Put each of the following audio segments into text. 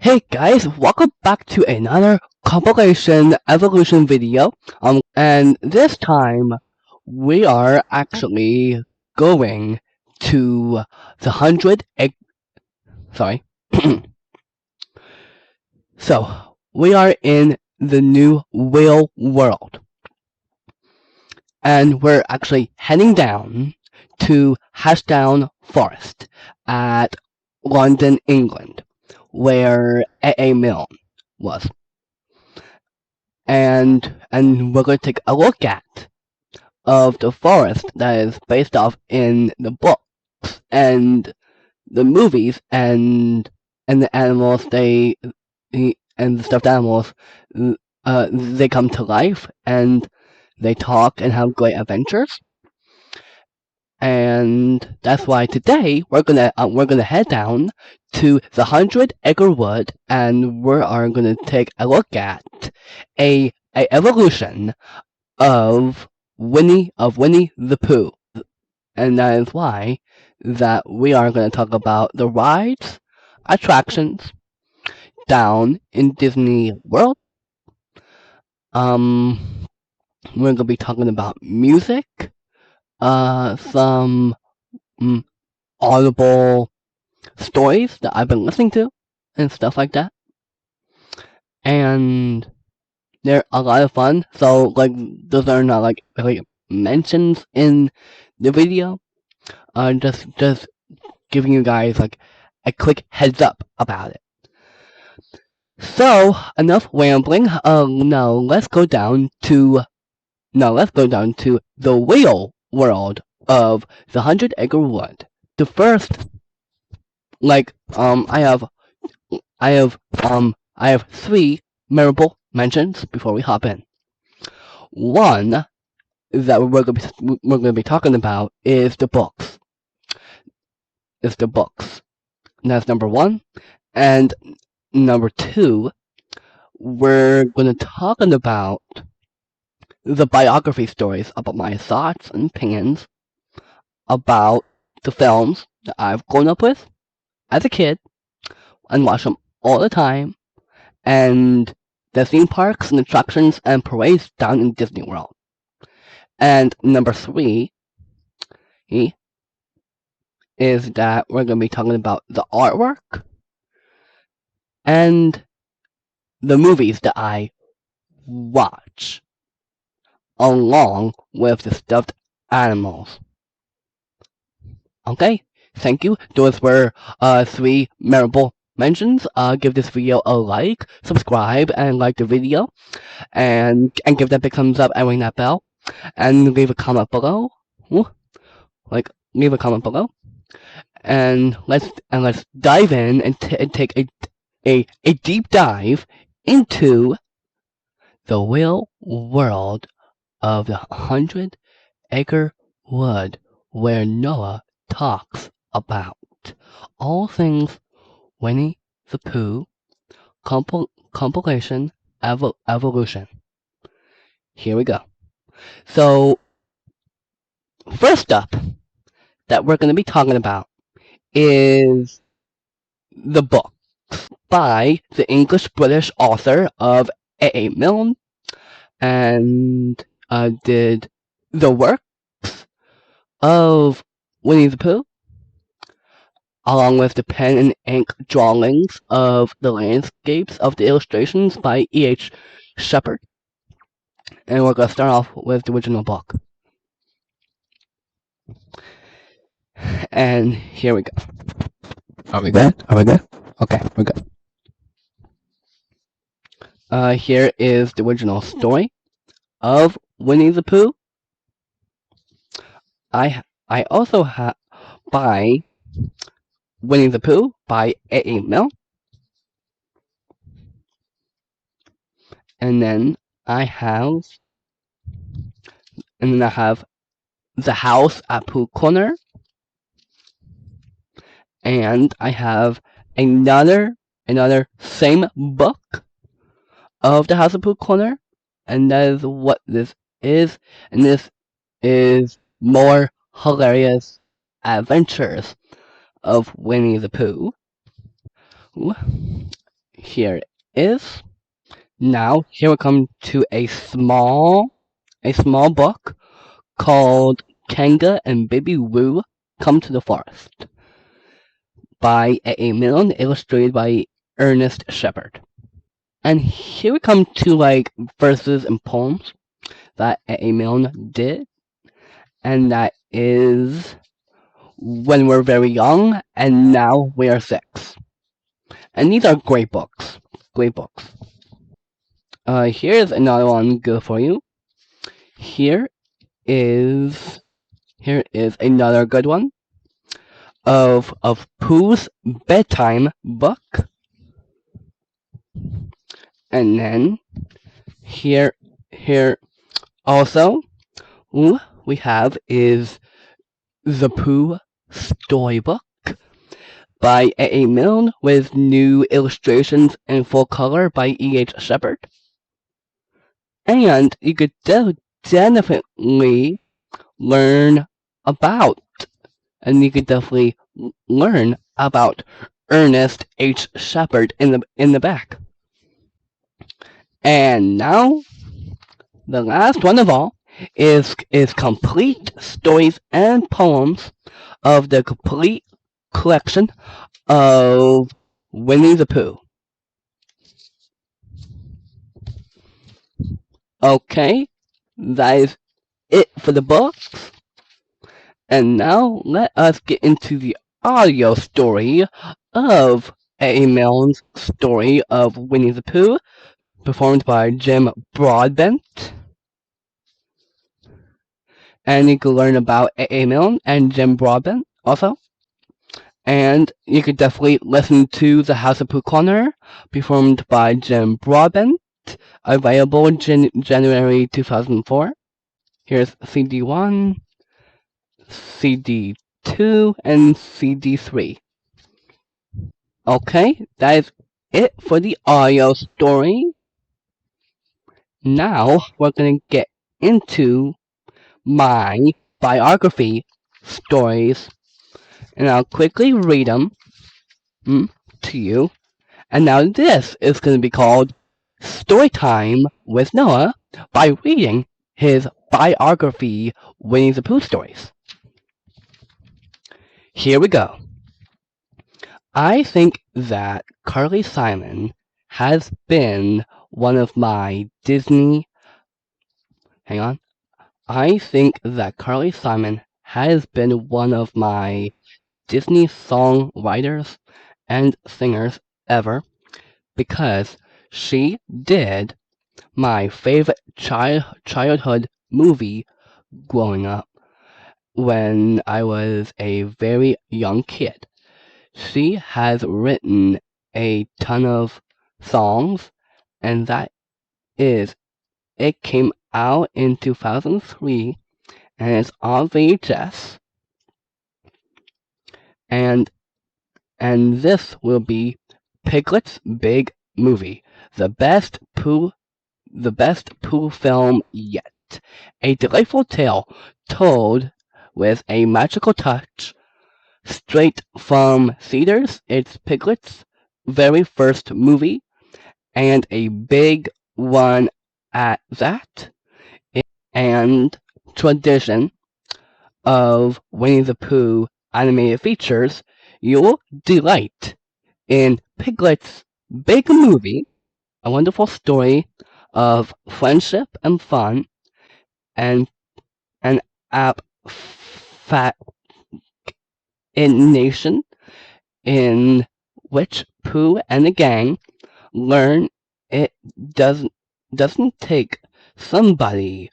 Hey guys, welcome back to another compilation evolution video. And this time we are actually going to the sorry. So we are in the new whale world, and we're actually heading down to Hashdown Forest at London, England, where A.A. Milne was. And we're going to take a look at of the forest that is based off in the books and the movies and the animals and the stuffed animals they come to life and they talk and have great adventures. And that's why today we're gonna head down to the 100 Acre Wood, and we are gonna take a look at a evolution of Winnie the Pooh, and that is why that we are going to talk about the rides, attractions down in Disney World. Um, we're going to be talking about music, some audible stories that I've been listening to, and stuff like that. And they're a lot of fun. So like those are not like really mentions in the video. Just giving you guys like a quick heads up about it. So enough rambling. Let's go down to the whale world of the 100 Acre Wood. The first, like I have three memorable mentions before we hop in. One that we're gonna be talking about is the books. Is the books. That's number one. And number two, we're going to talking about the biography stories about my thoughts and opinions about the films that I've grown up with as a kid and watch them all the time, and the theme parks and attractions and parades down in Disney World. And number three is that we're going to be talking about the artwork and the movies that I watch along with the stuffed animals. Okay, thank you. Those were three memorable mentions. Give this video a like, subscribe, and like the video, and give that big thumbs up and ring that bell, and leave a comment below. Ooh, leave a comment below, and let's dive in and take a deep dive into the real world of the 100 Acre Wood, where Noah talks about all things Winnie the Pooh compilation evolution. Here we go. So first up that we're going to be talking about is the book by the English British author of A.A. Milne, and did the works of Winnie the Pooh, along with the pen and ink drawings of the landscapes of the illustrations by E.H. Shepard. And we're going to start off with the original book. And here we go. Are we good? Are we good? Okay, we're good. Here is the original story of Winnie the Pooh. I also have by Winnie the Pooh by A.A. Milne. And then I have The House at Pooh Corner. And I have another same book of The House at Pooh Corner. And that is what this is. And this is More Hilarious Adventures of Winnie the Pooh. Ooh. here is. Now here we come to a small book called Kanga and Baby Woo Come to the Forest by A. Milne, illustrated by Ernest Shepard. And here we come to like verses and poems that A. Milne did, and that is when we're very young and now we are six. And these are great books. Great books. Here's another one good for you. Here is here is another good one of Pooh's bedtime book. And then here also we have is the Pooh storybook by A. Milne with new illustrations in full color by E.H. Shepard. And you could definitely learn about, and you could definitely learn about Ernest H. Shepard in the back. And now the last one of all is complete stories and poems of the complete collection of Winnie the Pooh. Okay, that is it for the books. And now let us get into the audio story of A. Milne's story of Winnie the Pooh, performed by Jim Broadbent. And you can learn about A. Milne and Jim Broadbent also. And you could definitely listen to The House of Pooh Corner, performed by Jim Broadbent, available January 2004. Here's CD1, CD2, and CD3. Okay, that is it for the audio story. Now we're going to get into my biography stories, and I'll quickly read them to you. And now this is going to be called Storytime with Noah by reading his biography, Winnie the Pooh stories. Here we go. I think that Carly Simon has been one of my Disney. Hang on. I think that Carly Simon has been one of my Disney songwriters and singers ever because she did my favorite childhood movie growing up when I was a very young kid. She has written a ton of songs, and that is, it came out in 2003, and it's on VHS, and this will be Piglet's Big Movie, the best Pooh film yet. A delightful tale told with a magical touch. Straight from theaters, it's Piglet's very first movie, and a big one at that. And tradition of Winnie the Pooh animated features, you'll delight in Piglet's Big Movie, a wonderful story of friendship and fun, and an app nation in which Pooh and the gang learn it doesn't take somebody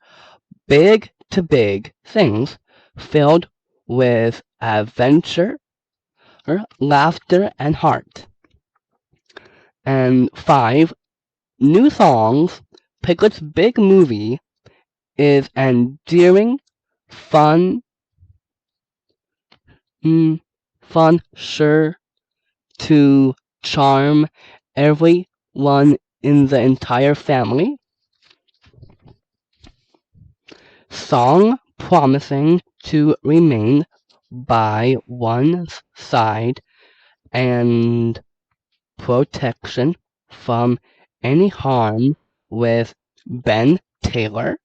big to big things filled with adventure, laughter, and heart. And 5 new songs. Piglet's Big Movie is endearing, fun, sure to charm everyone in the entire family. Song promising to remain by one's side and protection from any harm with Ben Taylor.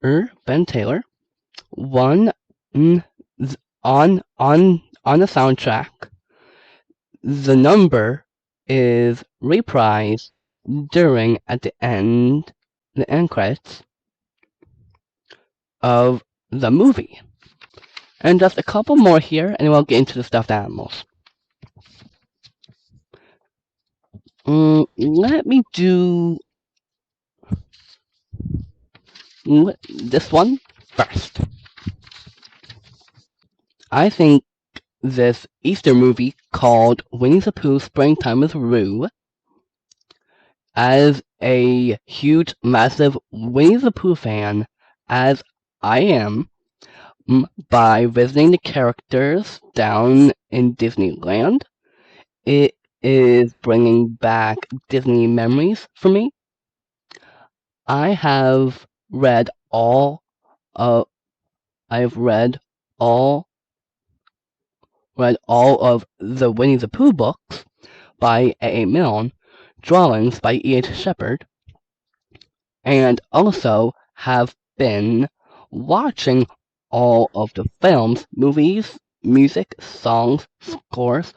Ben Taylor. One mm, on the soundtrack. The number is reprised during at the end credits of the movie. And just a couple more here, and we'll get into the stuffed animals. Let me do this one first. I think this Easter movie called Winnie the Pooh Springtime with Roo, as a huge, massive Winnie the Pooh fan, as I am, by visiting the characters down in Disneyland. It is bringing back Disney memories for me. I have read all of I've read all of the Winnie the Pooh books by A. Milne, drawings by E. H. Shepard, and also have been watching all of the films, movies, music, songs, scores,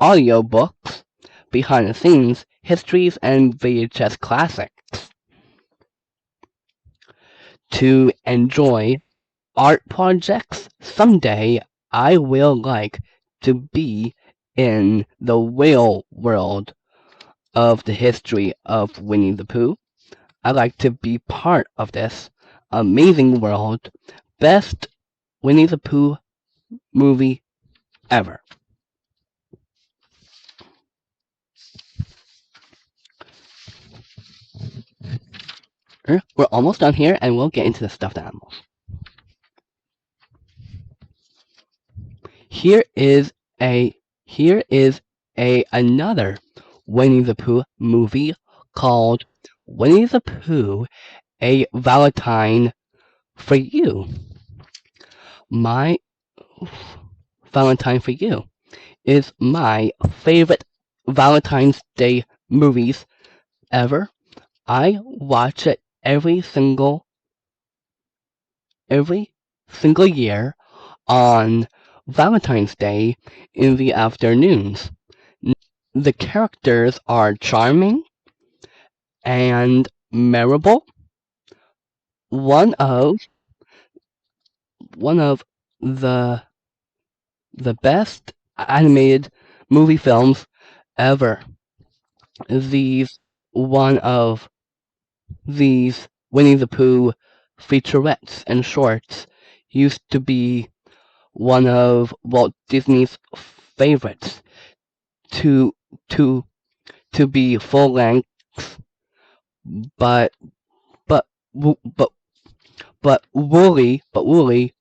audiobooks, behind the scenes, histories, and VHS classics to enjoy art projects. Someday I will like to be in the real world of the history of Winnie the Pooh. I like to be part of this amazing world. Best Winnie the Pooh movie ever. We're almost done here, and we'll get into the stuffed animals. Here is another Winnie the Pooh movie called Winnie the Pooh: A Valentine for You. My Valentine for You is my favorite Valentine's Day movies ever. I watch it every single year on Valentine's Day in the afternoons. The characters are charming and memorable. One of the best animated movie films ever. These one of these Winnie the Pooh featurettes and shorts used to be one of Walt Disney's favorites to to to be full length, but but but Wooly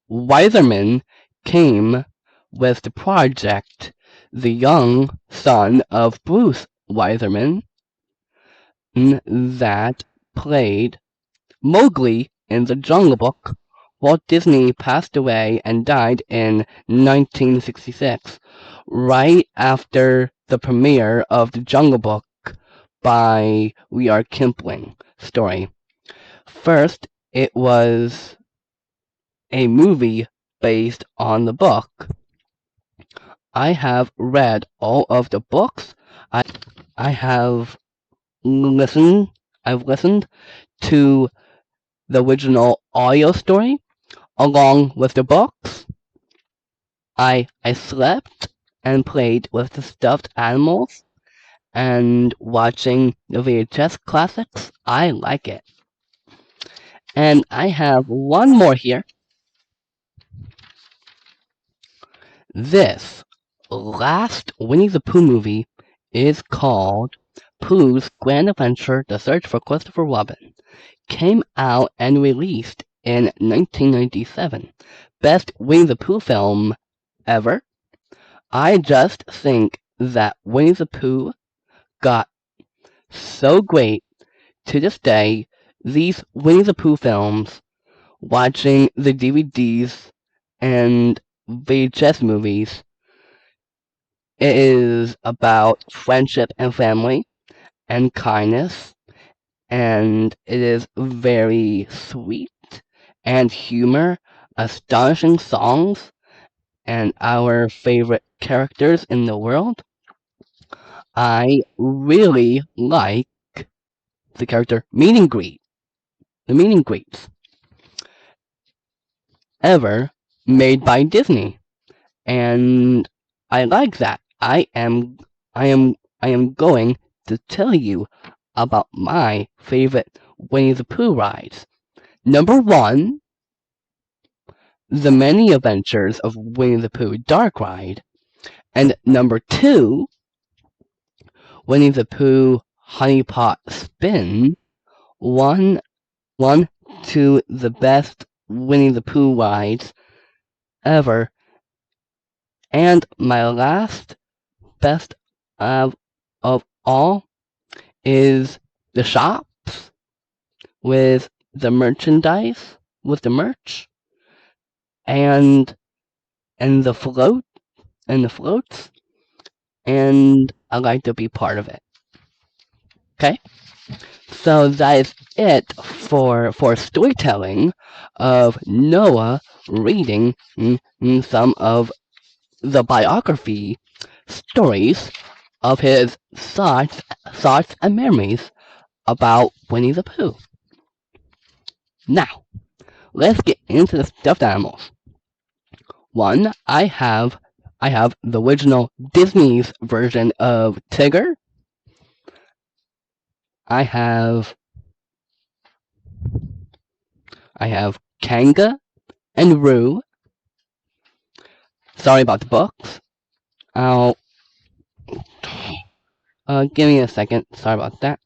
Weiserman came with the project. The young son of Bruce Weiserman that played Mowgli in the Jungle Book. Walt Disney passed away and died in 1966, right after the premiere of The Jungle Book by Rudyard Kipling story. First, it was a movie based on the book. I have read all of the books. I have listened. I've listened to the original audio story along with the books. I slept and played with the stuffed animals and watching the VHS classics. I like it. And I have one more here. This last Winnie the Pooh movie is called Pooh's Grand Adventure: The Search for Christopher Robin. Came out and released in 1997. Best Winnie the Pooh film ever. I just think that Winnie the Pooh got so great to this day. These Winnie the Pooh films, watching the DVDs and VHS movies, It is about friendship and family and kindness, and it is very sweet and humor, astonishing songs, and our favorite characters in the world. I really like the character meet and greet, the meet and greets ever made by Disney, and I like that. I am, I am going to tell you about my favorite Winnie the Pooh rides. Number one, The Many Adventures of Winnie the Pooh Dark Ride, and number two, Winnie the Pooh Honey Pot Spin. One, one to the best Winnie the Pooh rides ever, and my last best of all is the shops with the merchandise, with the merch, and and the float and the floats, and I like to be part of it. Okay, so that is it for storytelling of Noah reading some of the biography stories of his thoughts and memories about Winnie the Pooh. Now, let's get into the stuffed animals. One, I have the original Disney's version of Tigger. I have I have Kanga and Roo. Sorry about the books. I'll give me a second. Sorry about that.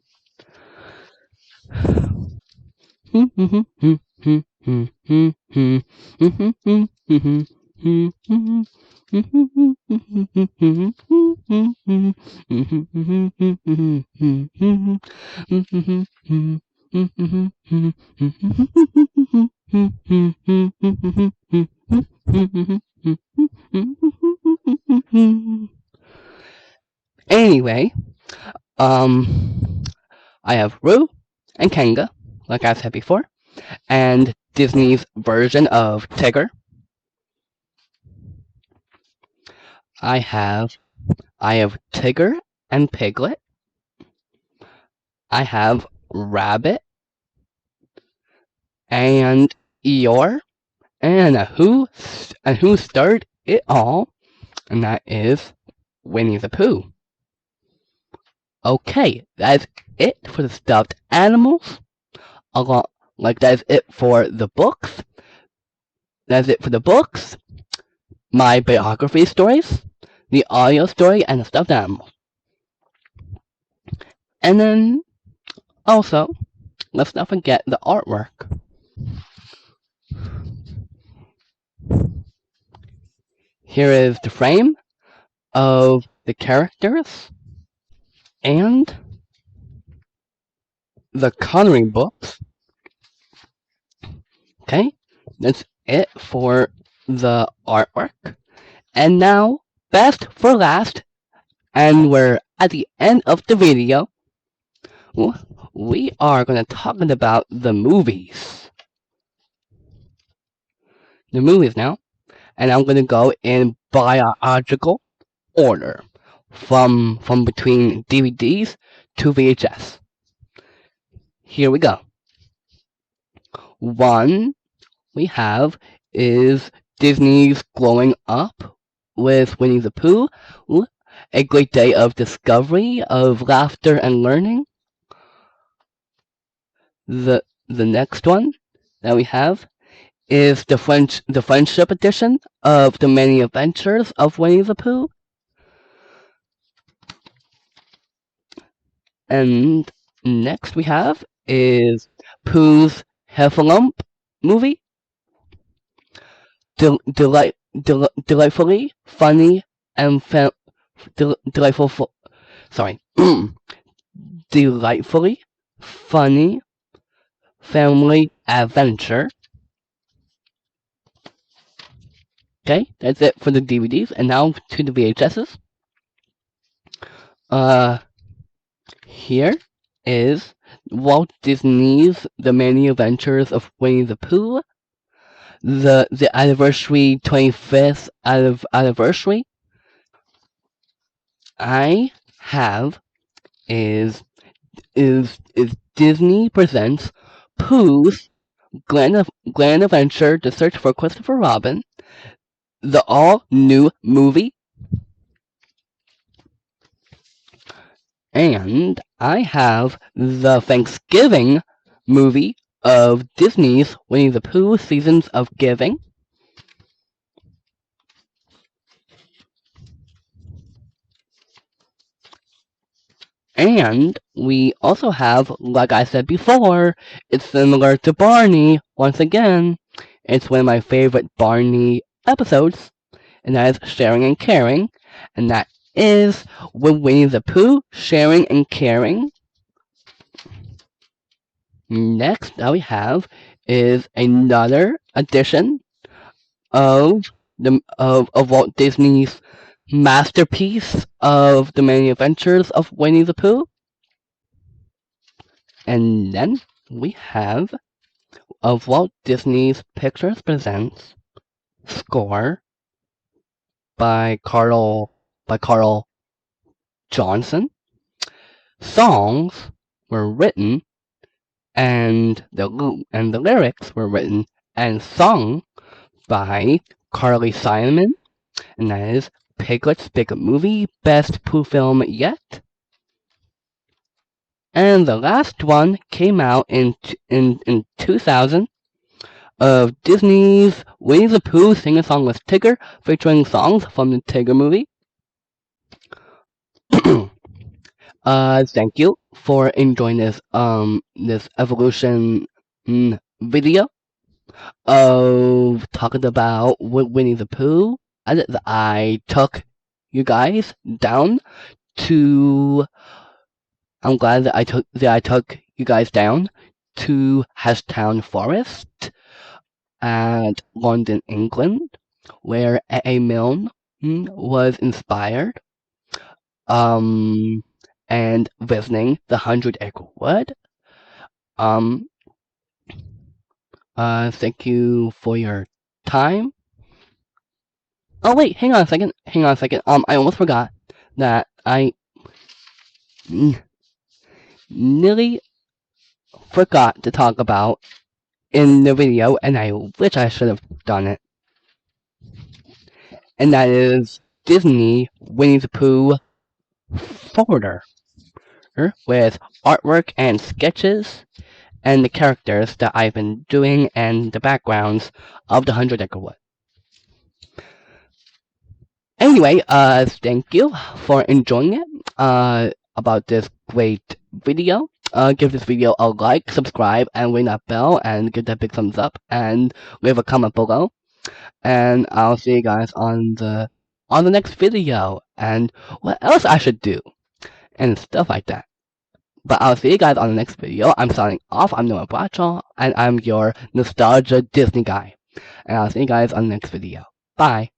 Anyway, I have Roo and Kanga, like I said before, and Disney's version of Tigger. I have I have Tigger and Piglet. I have Rabbit and Eeyore, and who started it all, and that is Winnie the Pooh. Okay, that's it for the stuffed animals. Along, like that's it for the books. That's it for the books. My biography stories, the audio story, and the stuffed animals. And then also, let's not forget the artwork. Here is the frame of the characters and the coloring books. Okay, that's it for the artwork. And now, best for last, and we're at the end of the video. We are going to talk about the movies. The movies now, and I'm going to go in biological order from between DVDs to VHS. Here we go. One we have is Disney's Growing Up with Winnie the Pooh, a great day of discovery, of laughter and learning. The next one that we have is the friendship edition of the many adventures of Winnie the Pooh. And next we have is Pooh's Heffalump movie. Delightfully funny and delightful. Sorry, delightfully funny family adventure. Okay, that's it for the DVDs, and now to the VHSs. Uh, Here is Walt Disney's The Many Adventures of Winnie the Pooh, the anniversary 25th anniversary. I have is Disney presents Pooh's Grand Adventure: The Search for Christopher Robin, the all new movie, and I have the Thanksgiving movie of Disney's Winnie the Pooh Seasons of Giving. And we also have, like I said before, it's similar to Barney once again. It's one of my favorite Barney episodes, and that is Sharing and Caring, and that is with Winnie the Pooh, Sharing and Caring. Next that we have is another edition of of Walt Disney's masterpiece of The Many Adventures of Winnie the Pooh. And then we have of Walt Disney's Pictures Presents score by Carl Johnson. Songs were written and the lyrics were written and sung by Carly Simon, and that is Piglet's Big Movie, Best Pooh Film Yet. And the last one came out in 2000 of Disney's Winnie the Pooh Sing a Song with Tigger, featuring songs from the Tigger movie. Thank you for enjoying this evolution video of talking about Winnie the Pooh. I took you guys down to. I'm glad that I took you guys down to Heshtown Forest at London, England, where A. Milne was inspired. And visiting the 100-Acre Wood. Thank you for your time. Oh wait, hang on a second. I almost forgot that I nearly forgot to talk about in the video, and I wish I should have done it. And that is Disney Winnie the Pooh Forwarder with artwork and sketches and the characters that I've been doing and the backgrounds of the 100-Acre Wood. Anyway, thank you for enjoying it about this great video. Give this video a like, subscribe, and ring that bell, and give that big thumbs up, and leave a comment below. And I'll see you guys on the next video, and what else I should do, and stuff like that. But I'll see you guys on the next video. I'm signing off. I'm Noah Bradshaw, and I'm your Nostalgia Disney guy. And I'll see you guys on the next video. Bye.